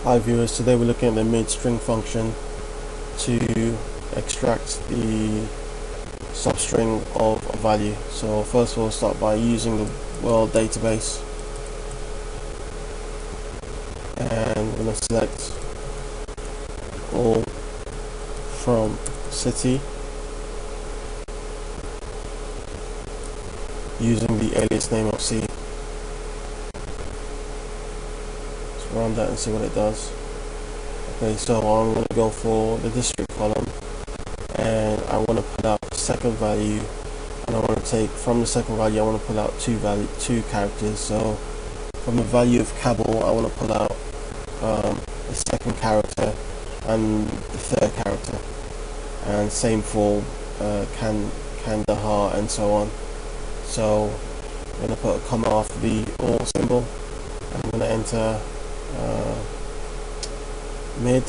Hi viewers, today we're looking at the mid string function to extract the substring of a value. So first we'll start by using the world database, and we're going to select all from city using the alias name of C. Run that and see what it does. Okay, so I'm going to go for the district column, and I want to put out the second value, and I want to take from the second value I want to pull out two characters. So from the value of Kabul I want to pull out the second character and the third character, and same for Kandahar and so on. So I'm going to put a comma after the or symbol. I'm going to enter mid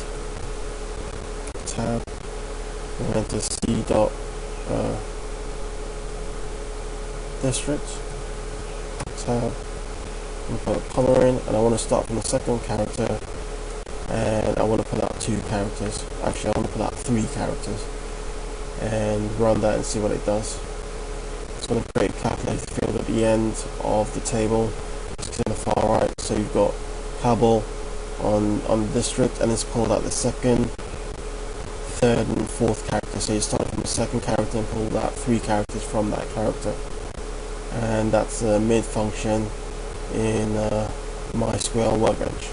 tab, and enter C dot district tab, and put a comma in, and I want to start from the second character, and I want to put out two characters. Actually, I want to put out three characters, and run that and see what it does. It's going to create a calculated field at the end of the table. It's in the far right, so you've got Kabul on the district, and it's pulled out the second, third and fourth character. So you start from the second character and pull out three characters from that character, and that's a mid function in MySQL Workbench.